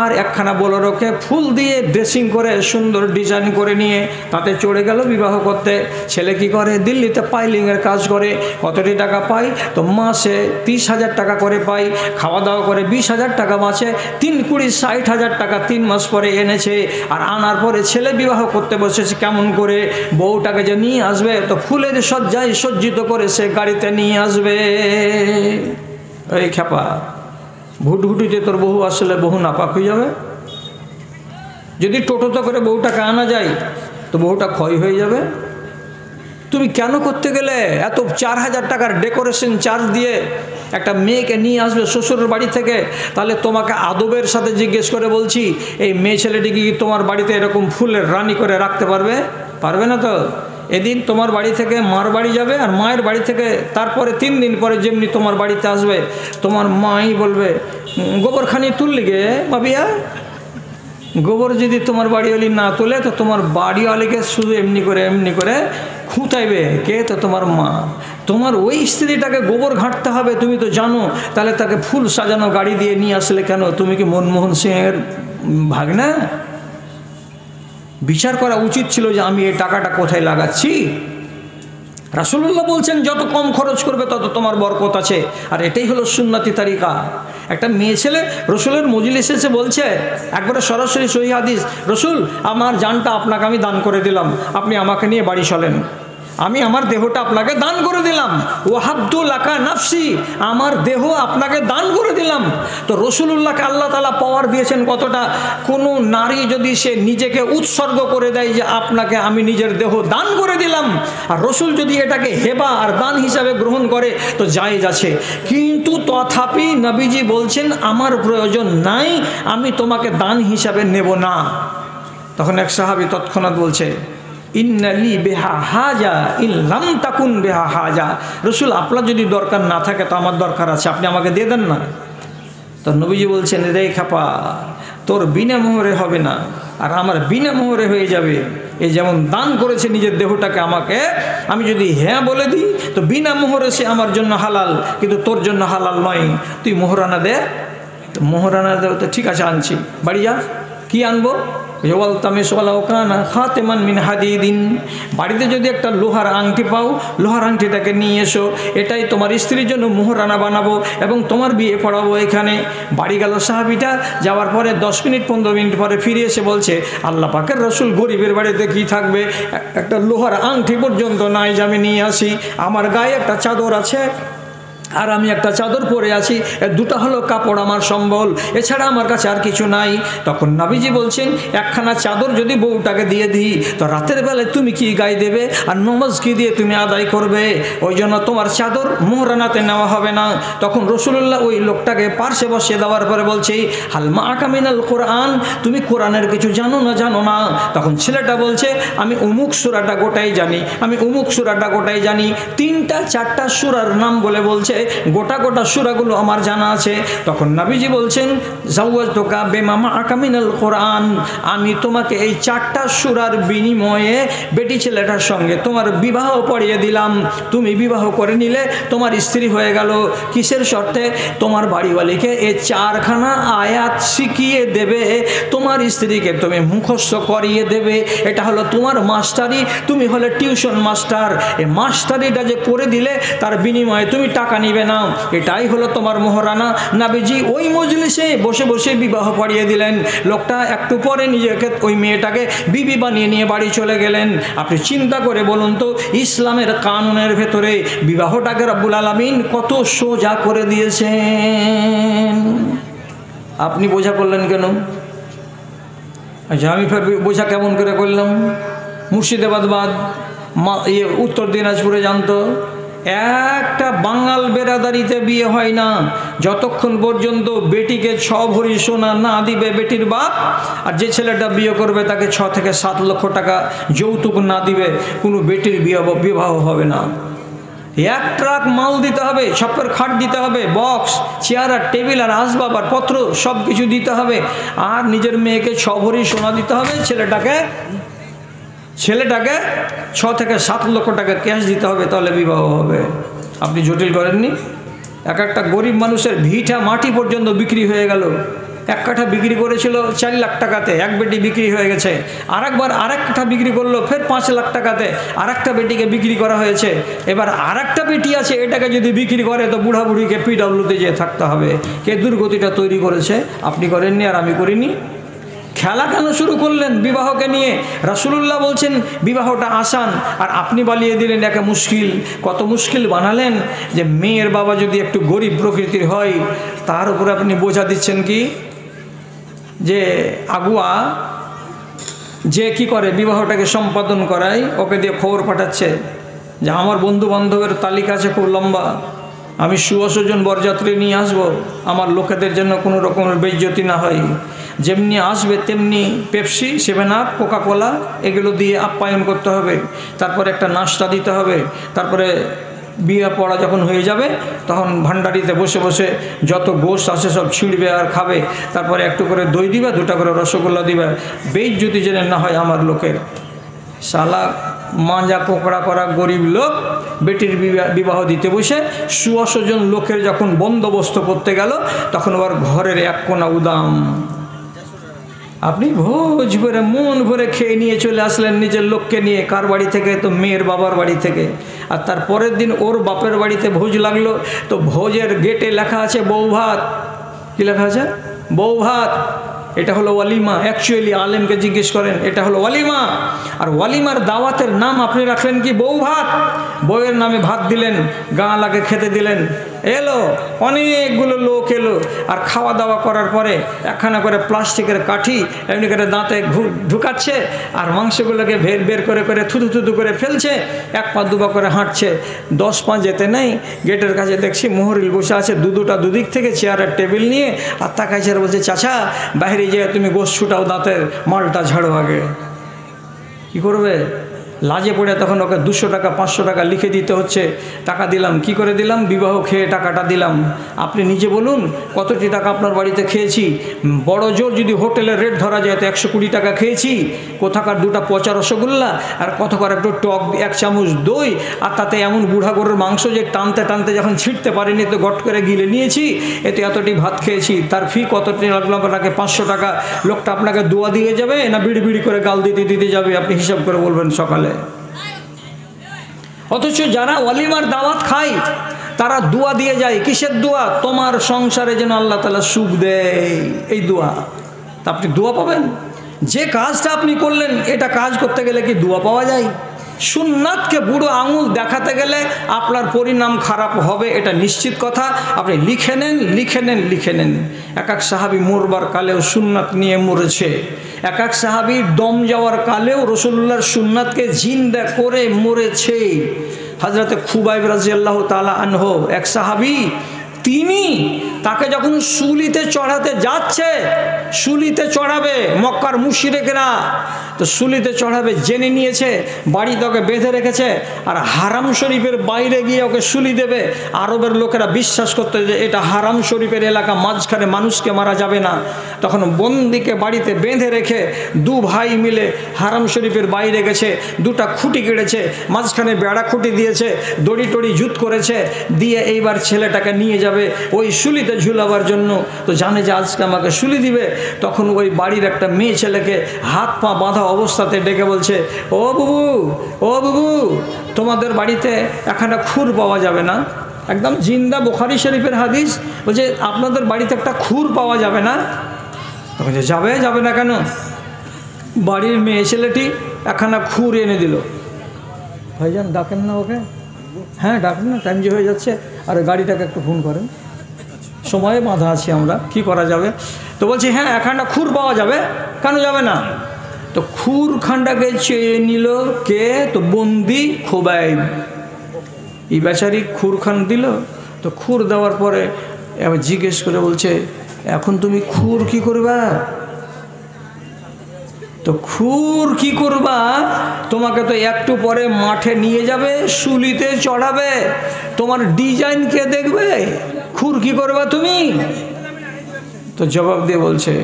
আর 1খানা বোলেরোকে ফুল দিয়ে ড্রেসিং করে সুন্দর ডিজাইন করে নিয়ে তাতে চড়ে গেল বিবাহ করতে। ছেলে কি করে, দিল্লিতে পাইলিংয়ের কাজ করে। কতটি টাকা পায়? তো মাসে 30,000 টাকা করে পায়। খাওয়া দাওয়া করে 20,000 টাকা বাঁচে। 3 20 60,000 টাকা 3 মাস পরে এনেছে। আর আনার পরে ছেলে বিবাহ করতে বসেছে কেমন করে, বউটাকে যে নিয়ে আসবে তো ফুলের সজ্জায় সজ্জিত করে সে গাড়িতে নিয়ে আসবে। এই খেপা, ভুটভুটিতে তোর বহু আসলে বহু নাপাক হয়ে যাবে। যদি টোটোতে করে বউটাকে আনা যায় তো বউটা ক্ষয় হয়ে যাবে। তুমি কেন করতে গেলে এত 4,000 টাকার ডেকোরেশন চার্জ দিয়ে একটা মেয়েকে নিয়ে আসবে শ্বশুরের বাড়ি থেকে? তাহলে তোমাকে আদবের সাথে জিজ্ঞেস করে বলছি, এই মেয়ে ছেলেটি কি তোমার বাড়িতে এরকম ফুলের রানী করে রাখতে পারবে? পারবে না তো। এদিন তোমার বাড়ি থেকে মার বাড়ি যাবে, আর মায়ের বাড়ি থেকে তারপরে 3 দিন পরে যেমনি তোমার বাড়িতে আসবে, তোমার মাই বলবে গোবরখানি তুললি গে বাবিয়া। গোবর যদি তোমার বাড়িওয়ালি না তোলে তো তোমার বাড়িওয়ালিকে শুধু এমনি করে খুঁতাইবে কে? তো তোমার মা। তোমার ওই স্ত্রীটাকে গোবর ঘাঁটতে হবে, তুমি তো জানো। তাহলে তাকে ফুল সাজানো গাড়ি দিয়ে নিয়ে আসলে কেন? তুমি কি মনমোহন সিংয়ের ভাগনা? বিচার করা উচিত ছিল যে আমি এই টাকাটা কোথায় লাগাচ্ছি। রাসূলুল্লাহ বলছেন যত কম খরচ করবে তত তোমার বরকত আছে। আর এটাই হলো সুন্নতি তারিকা। একটা মেয়ে ছেলে রসুলের মজলিসে এসে বলছে, একবারে সরাসরি সহিহ হাদিস, রসুল আমার জানটা আপনাকে আমি দান করে দিলাম, আপনি আমাকে নিয়ে বাড়ি চলেন। আমি আমার দেহটা আপনাকে দান করে দিলাম। ওয়াহাবতু লাকা নাফসি, আমার দেহ আপনাকে দান করে দিলাম। তো রসুলুল্লাহকে আল্লাহ তাআলা পাওয়ার দিয়েছেন কতটা? কোনো নারী যদি সে নিজেকে উৎসর্গ করে দেয় যে আপনাকে আমি নিজের দেহ দান করে দিলাম, আর রসুল যদি এটাকে হেবা আর দান হিসাবে গ্রহণ করে তো জায়েজ আছে। কিন্তু তথাপি নবীজি বলছেন আমার প্রয়োজন নাই, আমি তোমাকে দান হিসাবে নেব না। তখন এক সাহাবী তৎক্ষণাৎ বলছে, ইন্নালি বেহা হাজা ইল্লাম তাকুন বেহা হাজা। রসুল আপনার যদি দরকার না থাকে তো আমার দরকার আছে, আপনি আমাকে দিয়ে দেন না। তো নবীজি বলছেন, রে খাপা, তোর বিনা মোহরে হবে না, আর আমার বিনা মোহরে হয়ে যাবে। এই যেমন দান করেছে নিজের দেহটাকে আমাকে, আমি যদি হ্যাঁ বলে দিই তো বিনা মোহরে সে আমার জন্য হালাল, কিন্তু তোর জন্য হালাল নয়। তুই মোহরানা দে। তো মোহরানা দে, তো ঠিক আছে আনছি। বাড়ি যা। কি আনবো? বাড়িতে যদি একটা লোহার আংটি পাও, লোহার আংটিটাকে নিয়ে এসো, এটাই তোমার স্ত্রীর জন্য মোহরানা বানাবো এবং তোমার বিয়ে পড়াবো এখানে। বাড়ি গেল সাহাবীটা, যাওয়ার পরে 10 মিনিট 15 মিনিট পরে ফিরে এসে বলছে, আল্লাহ পাকের রসুল গরিবের বাড়িতে কি থাকবে, একটা লোহার আংটি পর্যন্ত নাই যে আমি নিয়ে আসি। আমার গায়ে একটা চাদর আছে আর আমি একটা চাদর পরে আছি, দুটো হলো কাপড় আমার সম্বল, এছাড়া আমার কাছে আর কিছু নাই। তখন নবীজি বলছেন, একখানা চাদর যদি বউটাকে দিয়ে দিই তো রাতের বেলায় তুমি কি গায়ে দেবে আর নমাজ কি দিয়ে তুমি আদায় করবে? ওই জন্য তোমার চাদর মোহরানাতে নেওয়া হবে না। তখন রসুলুল্লাহ ওই লোকটাকে পার্শ্বে বসিয়ে দেওয়ার পরে বলছে, হালমা আকামিনাল কোরআন, তুমি কোরআনের কিছু জানো না? তখন ছেলেটা বলছে, আমি অমুক সূরাটা গোটাই জানি, আমি অমুক সূরাটা গোটাই জানি। 3টা 4টা সূরার নাম বলছে, গোটা সূরাগুলো আমার জানা আছে। তখন নবীজি বলছেন, জাওয়াজতুকা বিমা মাআকা মিনাল কোরআন, আমি তোমাকে এই 4টা সূরার বিনিময়ে বেটি ছেলেটার সঙ্গে তোমার বিবাহ পড়িয়ে দিলাম। তুমি বিবাহ করে নিলে, তোমার স্ত্রী হয়ে গেল। কিসের শর্তে? তোমার বাড়িওয়ালিকে এই 4খানা আয়াত শিখিয়ে দেবে, তোমার স্ত্রীকে তুমি মুখস্থ করিয়ে দেবে। এটা হলো তোমার মাস্টারি, তুমি হলে টিউশন মাস্টার। এই মাস্টারিটা যে করে দিলে তার বিনিময়ে তুমি টাকা নিবে না, এটাই হলো তোমার মোহরানা। নবীজি ওই মজলিসে বসে বসে বিবাহ পড়িয়ে দিলেন। লোকটা একটু পরে নিজেকে, ওই মেয়েটাকে বিবি বানিয়ে নিয়ে বাড়ি চলে গেলেন। আপনি চিন্তা করে বলুন তো, ইসলামের কানুনের ভেতরে বিবাহটাকে রব্বুল আলামিন কত সোজা করে দিয়েছেন। আপনি বোঝা করলেন কেন? আচ্ছা, আমি ফের বোঝা কেমন করে করলাম? মুর্শিদাবাদ বাদ উত্তর দিনাজপুরে জানতো, একটা বাঙাল বেরাদারিতে বিয়ে হয় না যতক্ষণ পর্যন্ত বেটিকে 6 ভরি সোনা না দিবে বেটির বাপ, আর যে ছেলেটা বিয়ে করবে তাকে 6 থেকে 7 লক্ষ টাকা যৌতুক না দিবে, কোনো বেটির বিবাহ হবে না। 1 ট্রাক মাল দিতে হবে, ছপ্পর খাট দিতে হবে, বক্স চেয়ার আর টেবিল আর আসবাব আর পত্র সব কিছু দিতে হবে, আর নিজের মেয়েকে 6 ভরি সোনা দিতে হবে, ছেলেটাকে 6 থেকে 7 লক্ষ টাকা ক্যাশ দিতে হবে, তাহলে বিবাহ হবে। আপনি জটিল করেননি? একটা গরিব মানুষের ভিটা মাটি পর্যন্ত বিক্রি হয়ে গেল। 1 কাঠা বিক্রি করেছিল 4 লাখ টাকাতে, 1 বেটি বিক্রি হয়ে গেছে। আরেকবার আরেক কাঠা বিক্রি করলো ফের 5 লাখ টাকাতে, আরেকটা বেটিকে বিক্রি করা হয়েছে। এবার আরেকটা বেটি আছে, এটাকে যদি বিক্রি করে তো বুড়া বুড়িকে পিডব্লিউতে যেয়ে থাকতে হবে। কে দুর্গতিটা তৈরি করেছে? আপনি করেননি আর আমি করিনি। খেলা কেন শুরু করলেন বিবাহকে নিয়ে? রাসূলুল্লাহ বলছেন বিবাহটা আসান, আর আপনি বানিয়ে দিলেন একে মুশকিল। কত মুশকিল বানালেন যে মেয়ের বাবা যদি একটু গরিব প্রকৃতির হয়, তার উপরে আপনি বোঝা দিচ্ছেন কি যে আগুয়া যে কি করে বিবাহটাকে সম্পাদন করায়, ওকে দিয়ে খবর পাঠাচ্ছে যে আমার বন্ধু বান্ধবের তালিকা আছে খুব লম্বা, আমি 100 জন বরযাত্রী নিয়ে আসবো, আমার লোকেদের জন্য কোনো রকমের বেইজ্জতি না হয়। যেমনি আসবে তেমনি পেপসি, 7 আপ, কোকা কোলা এগুলো দিয়ে আপ্যায়ন করতে হবে। তারপরে একটা নাস্তা দিতে হবে। তারপরে বিয়ে পড়া যখন হয়ে যাবে তখন ভান্ডারিতে বসে বসে যত গোশ আছে সব ছিঁড়বে আর খাবে। তারপরে একটু করে দই দিবে, 2টা করে রসগোল্লা দিবে, বেইজ্জতি যেন না হয় আমার লোকের। শালা মাজা পোকড়া করা গরিব লোক বেটির বিবাহ দিতে বসে 100 জন লোকের যখন বন্দোবস্ত করতে গেল, তখন ওর ঘরের 1 কোণা উদাম। আপনি ভোজ করে মন ভরে খেয়ে নিয়ে চলে আসলেন নিজের লোককে নিয়ে। কার বাড়ি থেকে? তো মেয়ের বাবার বাড়ি থেকে। আর তার পরের দিন ওর বাপের বাড়িতে ভোজ লাগলো, তো ভোজের গেটে লেখা আছে বউ ভাত। কী লেখা আছে? বউ ভাত। এটা হলো ওয়ালিমা। অ্যাকচুয়ালি আলেমকে জিজ্ঞেস করেন, এটা হলো ওয়ালিমা। আর ওয়ালিমার দাওয়াতের নাম আপনি রাখলেন কি? বউ ভাত। বউয়ের নামে ভাত দিলেন, গাঁলাকে খেতে দিলেন। এলো অনেকগুলো লোক এলো, আর খাওয়া দাওয়া করার পরে একখানা করে প্লাস্টিকের কাঠি এমনি করে দাঁতে ঢুকাচ্ছে, আর মাংসগুলোকে বের করে করে থুতু করে ফেলছে, 1 পা 2 পা করে হাঁটছে। 10 পা যেতে নেই, গেটের কাছে দেখছি মোহরিল বসে আছে, দুটা দুদিক থেকে চেয়ারের টেবিল নিয়ে, আর তাকাইছে আর বলছে, চাচা বাইরে যেয়ে তুমি গোশ ছুটাও, দাঁতের মালটা ঝাড়ো আগে। কি করবে? লাজে পড়ে তখন ওকে 200 টাকা 500 টাকা লিখে দিতে হচ্ছে। টাকা দিলাম, কি করে দিলাম? বিবাহ খেয়ে টাকাটা দিলাম। আপনি নিজে বলুন কতটি টাকা আপনার বাড়িতে খেয়েছি? বড় জোর যদি হোটেলের রেট ধরা যায় তো 120 টাকা খেয়েছি। কোথাকার 2টা পচা রসগোল্লা, আর কোথাকার একটু টক 1 চামচ দই, আর তাতে এমন বুড়া গরুর মাংস যে টানতে টানতে যখন ছিঁড়তে পারিনি তো গট করে গিলে নিয়েছি। এতে এতটি ভাত খেয়েছি, তার ফি কতটি লাগলো আপনাকে? 500 টাকা। লোকটা আপনাকে দোয়া দিয়ে যাবে না বিড়ি বিড়ি করে গাল দিতে যাবে? আপনি হিসাব করে বলবেন সকালে। অথচ যারা ওয়ালিমার দাওয়াত খায় তারা দোয়া দিয়ে যায়। কিসের দোয়া? তোমার সংসারে যেন আল্লাহ তাআলা সুখ দেয়, এই দোয়া। তা আপনি দোয়া পাবেন? যে কাজটা আপনি করলেন, এটা কাজ করতে গেলে কি দোয়া পাওয়া যায়? সুন্নাতকে বুড়ো আঙুল দেখাতে গেলে আপনার পরিণাম খারাপ হবে, এটা নিশ্চিত কথা। আপনি লিখে নেন। এক সাহাবী মরবার কালেও সুন্নাত নিয়ে মরেছে। এক সাহাবীর দম যাওয়ার কালেও রাসূলুল্লাহর সুন্নাতকে জিন্দা করে মরেছে। হযরতে খুবাইব রাদিয়াল্লাহু তাআলা আনহু এক সাহাবী, তিনি তাকে যখন শুলিতে চড়াতে যাচ্ছে, শুলিতে চড়াবে মক্কার মুশরিকরা, তো শুলিতে চড়াবে জেনে নিয়েছে, বাড়িতে ওকে বেঁধে রেখেছে, আর হারাম শরীফের বাইরে গিয়ে ওকে শুলি দেবে। আরবের লোকেরা বিশ্বাস করতে যে এটা হারাম শরীফের এলাকা, মাঝখানে মানুষকে মারা যাবে না। তখন বন্দিকে বাড়িতে বেঁধে রেখে 2 ভাই মিলে হারাম শরীফের বাইরে গেছে, 2টা খুঁটি কেটেছে, মাঝখানে বেড়া খুঁটি দিয়েছে, দড়ি টড়ি জুত করেছে, দিয়ে এইবার ছেলেটাকে নিয়ে যাবে ওই শুলিতে ঝুলাবার জন্য। তো জানে যে আজকে আমাকে শুলি দিবে। তখন ওই বাড়ির একটা মেয়ে ছেলেকে হাত পা বাঁধা অবস্থাতে ডেকে বলছে, ও বুবু, তোমাদের বাড়িতে এখানে খুর পাওয়া যাবে না? একদম জিন্দা বুখারী শরীফের হাদিস। বলছে আপনাদের বাড়িতে একটা খুর পাওয়া যাবে না? তখন যে যাবে না কেন? বাড়ির মেয়ে ছেলেটি একখানা খুর এনে দিল। ভাইজান ডাকেন না ওকে? হ্যাঁ ডাকেন না, টাইম যে হয়ে যাচ্ছে। আর গাড়িটাকে একটু ফোন করেন, সময়ে বাঁধা আছি আমরা, কি করা যাবে? তো বলছি হ্যাঁ একখানা খুর পাওয়া যাবে, কেন যাবে না? তো খুর খান্ডাকে চেয়ে নিল কে? তো বন্দি খুবাইব। এই বেচারি খুর খান দিল। তো খুর দেওয়ার পরে এবার জিজ্ঞেস করে বলছে, এখন তুমি খুর কি করবা? তো তো খুর কি করবা, তোমাকে তো একটু পরে মাঠে নিয়ে যাবে, শুলিতে চড়াবে, তোমার ডিজাইন কে দেখবে, খুর কি করবা তুমি? তো জবাব দিয়ে বলছে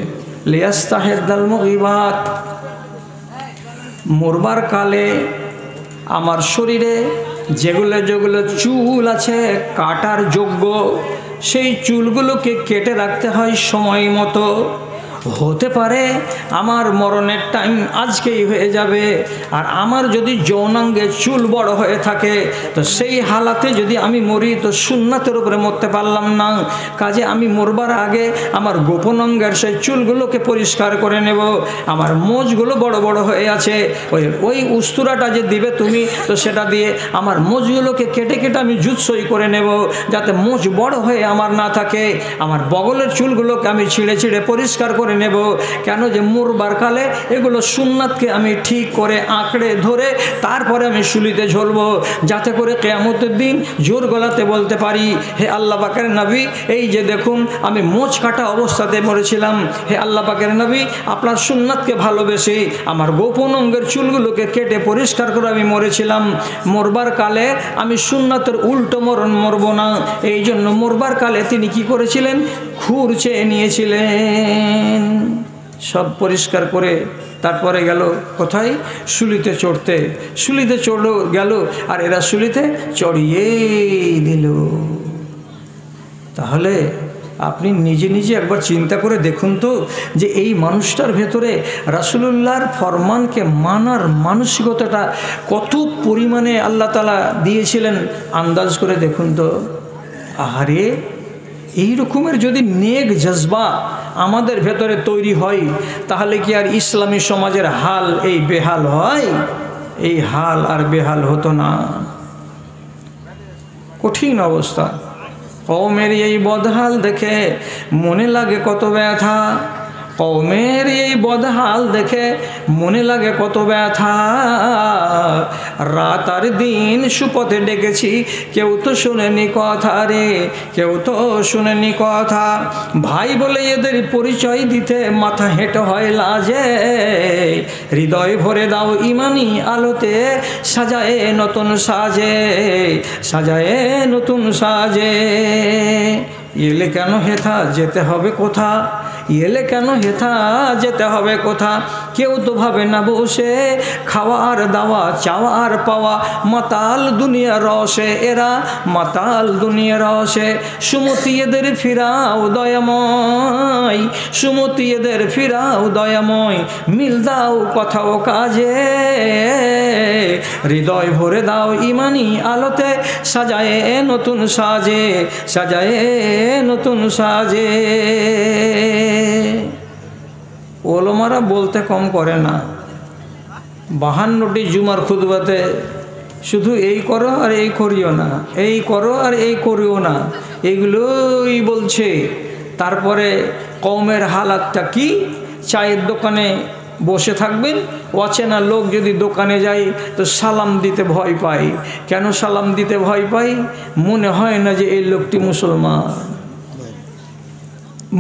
লিয়াস্তাহিদাল মুগিবাত, মরবার কালে আমার শরীরে যেগুলো যেগুলো চুল আছে কাটার যোগ্য, সেই চুলগুলোকে কেটে রাখতে হয় সময় মতো। হতে পারে আমার মরণের টাইম আজকেই হয়ে যাবে, আর আমার যদি যৌনাঙ্গে চুল বড় হয়ে থাকে তো সেই হালাতে যদি আমি মরি তো সুন্নাতের উপরে মরতে পারলাম না। কাজে আমি মরবার আগে আমার গোপন অঙ্গের সেই চুলগুলোকে পরিষ্কার করে নেব। আমার মোজগুলো বড় বড় হয়ে আছে, ওই উস্তুরাটা যে দিবে তুমি, তো সেটা দিয়ে আমার মোজগুলোকে কেটে কেটে আমি জুৎসই করে নেব, যাতে মোজ বড় হয়ে আমার না থাকে। আমার বগলের চুলগুলোকে আমি ছিঁড়ে ছিঁড়ে পরিষ্কার করে নেব। কেন যে মরবার কালে এগুলো সুন্নাতকে আমি ঠিক করে আঁকড়ে ধরে তারপরে আমি শুলিতে ঝুলবো, যাতে করে কিয়ামতের দিন জোর গলাতে বলতে পারি, হে আল্লাহ পাকের নবী, এই যে দেখুন আমি মোচ কাটা অবস্থাতে মরেছিলাম, হে আল্লাহ পাকের নবী আপনার সুন্নাতকে ভালোবেসে আমার গোপন অঙ্গের চুলগুলোকে কেটে পরিষ্কার করে আমি মরেছিলাম। মরবার কালে আমি সুন্নাতের উল্টো মরণ মরব না, এই জন্য মরবার কালে তিনি কি করেছিলেন, খুর চেয়ে নিয়েছিলেন। সব পরিষ্কার করে তারপরে গেল কোথায়, শুলিতে চড়তে। শুলিতে চড়ল গেল, আর এরা শুলিতে চড়িয়েই দিল। তাহলে আপনি নিজে নিজে একবার চিন্তা করে দেখুন তো, যে এই মানুষটার ভেতরে রাসূলুল্লাহর ফরমানকে মানার মানসিকতাটা কত পরিমাণে আল্লাহ তাআলা দিয়েছিলেন, আন্দাজ করে দেখুন তো। আহারে, এই রকমের যদি নেক জজবা আমাদের ভেতরে তৈরি হয়, তাহলে কি আর ইসলামী সমাজের হাল এই বেহাল হয়? এই হাল আর বেহাল হতো না। কঠিন অবস্থা। কওমের এই বদহাল দেখে মনে লাগে কত ব্যথা, কওমের এই বদহাল দেখে মনে লাগে কত ব্যথা। রাত আর দিন সুপথে ডেকেছি, কেউ তো শুনেনি কথা রে, কেউ তো শুনেনি কথা। ভাই বলে এদের পরিচয় দিতে মাথা হেঁটে হয় লাজে। হৃদয় ভরে দাও ইমানি আলোতে, সাজায়ে নতুন সাজে, সাজায়ে নতুন সাজে। এলে কেন হেথা যেতে হবে কোথা, এলে কেন হেথা যেতে হবে কোথা। কেউ তো ভাবে না বসে খাওয়ার দাওয়া চাওয়ার পাওয়া, মাতাল দুনিয়া রসে এরা, মাতাল দুনিয়া রসে। সুমতি এদের ফিরাও দয়াময়, সুমতি এদের ফিরাও দয়াময়। মিল দাও কথা ও কাজে, হৃদয় ভরে দাও ইমানি আলোতে, সাজায়ে নতুন সাজে, সাজায়ে নতুন সাজে। ওলমারা বলতে কম করে না। 52টি জুমার খুতবাতে শুধু এই করো আর এই করিও না, এই করো আর এই করিও না, এইগুলোই বলছে। তারপরে কওমের হালাতটা কি, চায়ের দোকানে বসে থাকবেন, অচেনা লোক যদি দোকানে যায় তো সালাম দিতে ভয় পায়। কেন সালাম দিতে ভয় পায়? মনে হয় না যে এই লোকটি মুসলমান,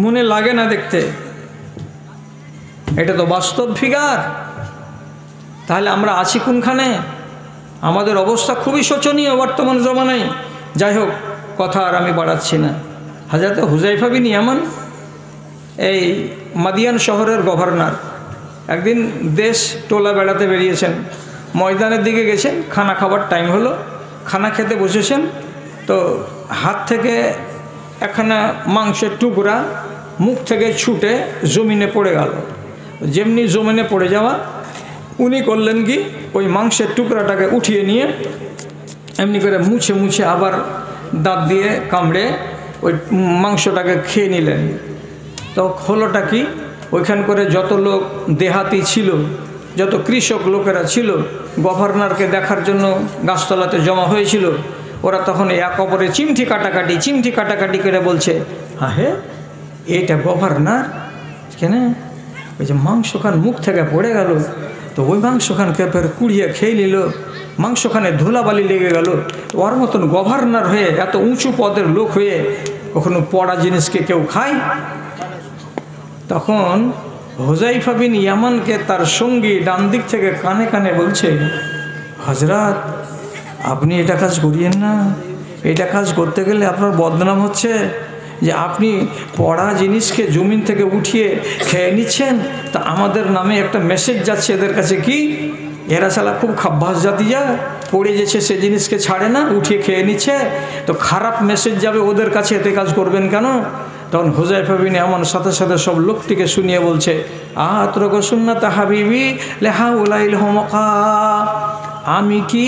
মনে লাগে না দেখতে। এটা তো বাস্তব ফিগার। তাহলে আমরা আছি কোনখানে? আমাদের অবস্থা খুবই শোচনীয় বর্তমান জমানায়। যাই হোক, কথা আর আমি বাড়াচ্ছি না। হযরত হুযায়ফা বিন ইয়ামান এই মাদিয়ান শহরের গভর্নর, একদিন দেশ টোলা বেড়াতে বেরিয়েছেন, ময়দানের দিকে গেছেন, খানা খাবার টাইম হলো, খানা খেতে বসেছেন। তো হাত থেকে একখানা মাংসের টুকরা মুখ থেকে ছুটে জমিনে পড়ে গেল। যেমনি জমিনে পড়ে যাওয়া, উনি করলেন কি, ওই মাংসের টুকরাটাকে উঠিয়ে নিয়ে এমনি করে মুছে মুছে আবার দাঁত দিয়ে কামড়ে ওই মাংসটাকে খেয়ে নিলেন। তো হলোটা কি, ওইখান করে যত লোক দেহাতি ছিল, যত কৃষক লোকেরা ছিল, গভর্নরকে দেখার জন্য গাছতলাতে জমা হয়েছিল। ওরা তখন এক অপরে চিমটি কাটাকাটি করে বলছে, হ্যাঁ এটা গভর্নর কেন, ওই যে মাংসখান মুখ থেকে পড়ে গেল, তো ওই মাংসখানকে ফের কুড়িয়ে খেয়ে নিল, মাংসখানে ধুলাবালি লেগে গেল। ওর মতন গভর্নর হয়ে, এত উঁচু পদের লোক হয়ে কখনো পড়া জিনিসকে কেউ খায়? তখন হুযায়ফা বিন ইয়ামানকে তার সঙ্গী ডান দিক থেকে কানে কানে বলছে, হযরত আপনি এটা কাজ করিয়েন না, এটা কাজ করতে গেলে আপনার বদনাম হচ্ছে যে আপনি পড়া জিনিসকে জমিন থেকে উঠিয়ে খেয়ে নিচ্ছেন। তা আমাদের নামে একটা মেসেজ যাচ্ছে এদের কাছে, কি এরা শালা খুব খাব্বাস জাতি, যা পড়ে যেছে সে জিনিসকে ছাড়ে না, উঠিয়ে খেয়ে নিচ্ছে, তো খারাপ মেসেজ যাবে ওদের কাছে, এতে কাজ করবেন কেন? তখন হুযায়ফা বিন ইয়ামান সাথে সাথে সব লোকটিকে শুনিয়ে বলছে, আতরক সুন্নাত হাবিবি লিহাউলাইল হুমকা, আমি কি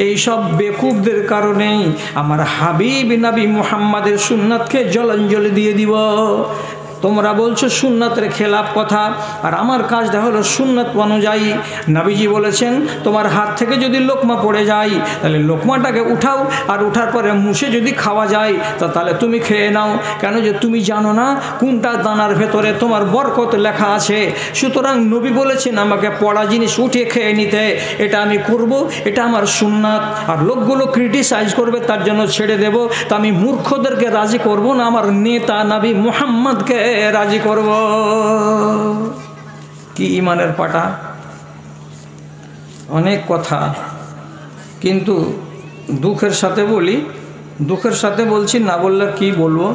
এই সব বেকুবদের কারণেই আমার হাবিব নবী মুহাম্মাদের সুন্নাতকে জলাঞ্জলি দিয়ে দিব? তোমরা বলছো সুন্নাতের খেলাফ কথা, আর আমার কাজটা হলো সুন্নাত অনুযায়ী। নবীজি বলেছেন তোমার হাত থেকে যদি লোকমা পড়ে যায় তাহলে লোকমাটাকে উঠাও, আর উঠার পরে মুছে যদি খাওয়া যায় তা তাহলে তুমি খেয়ে নাও। কেন যে তুমি জানো না কোনটা দানার ভেতরে তোমার বরকত লেখা আছে। সুতরাং নবী বলেছেন আমাকে পড়া জিনিস উঠিয়ে খেয়ে নিতে, এটা আমি করব, এটা আমার সুন্নাত। আর লোকগুলো ক্রিটিসাইজ করবে তার জন্য ছেড়ে দেব, তা আমি মূর্খদেরকে রাজি করব না, আমার নেতা নবী মুহাম্মদকে রাজি করব। কি ইমানের পাটা! অনেক কথা, কিন্তু দুঃখের সাথে বলি, দুঃখের সাথে বলছি, না বললে কি বলবো।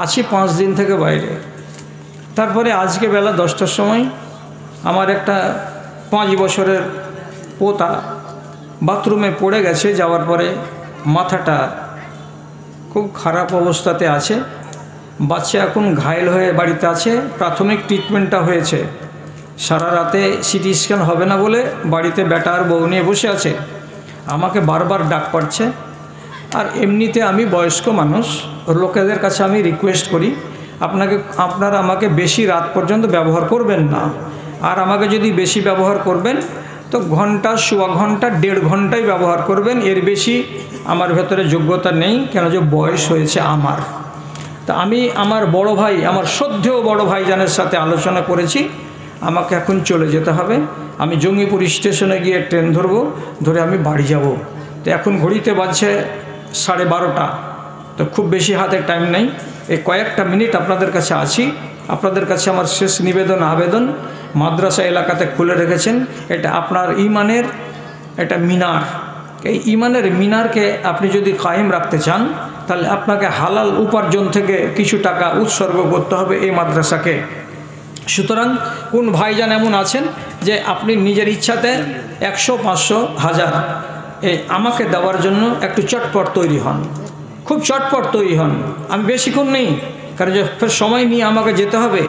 আছি 5 দিন থেকে বাইরে। তারপরে আজকে বেলা 10টার সময় আমার একটা 5 বছরের পোতা বাথরুমে পড়ে গেছে, যাওয়ার পরে মাথাটা খুব খারাপ অবস্থাতে আছে। বাচ্চা এখন ঘায়েল হয়ে বাড়িতে আছে, প্রাথমিক ট্রিটমেন্টটা হয়েছে। সারা রাতে সিটি স্ক্যান হবে না বলে বাড়িতে বেটা আর বউ নিয়ে বসে আছে। আমাকে বারবার ডাক পাচ্ছে। আর এমনিতে আমি বয়স্ক মানুষ, লোকেদের কাছে আমি রিকোয়েস্ট করি আপনারা আমাকে বেশি রাত পর্যন্ত ব্যবহার করবেন না। আর আমাকে যদি বেশি ব্যবহার করবেন তো ঘন্টা, সোয়া ঘন্টা, 1.5 ঘন্টাই ব্যবহার করবেন, এর বেশি আমার ভেতরে যোগ্যতা নেই, কেন যে বয়স হয়েছে আমার। তা আমি আমার বড় ভাই, আমার শ্রদ্ধেয় বড় ভাইজানের সাথে আলোচনা করেছি, আমাকে এখন চলে যেতে হবে। আমি জঙ্গিপুর স্টেশনে গিয়ে ট্রেন ধরে আমি বাড়ি যাব। তো এখন ঘড়িতে বাজছে 12:30। তো খুব বেশি হাতে টাইম নেই, এই কয়েকটা মিনিট আপনাদের কাছে আছি। আপনাদের কাছে আমার শেষ নিবেদন, আবেদন, মাদ্রাসা এলাকাতে খুলে রেখেছেন, এটা আপনার ইমানের এটা মিনার। এই ইমানের মিনারকে আপনি যদি কায়েম রাখতে চান তাহলে আপনাকে হালাল উপার্জন থেকে কিছু টাকা উৎসর্গ করতে হবে এই মাদ্রাসাকে। সুতরাং কোন ভাইজান এমন আছেন যে আপনি নিজের ইচ্ছাতে 100, 500, 1000 এই আমাকে দেওয়ার জন্য একটু চটপট তৈরি হন, খুব চটপট তৈরি হন। আমি বেশিক্ষণ নেই, কারণ যে সময় নিয়ে আমাকে যেতে হবে।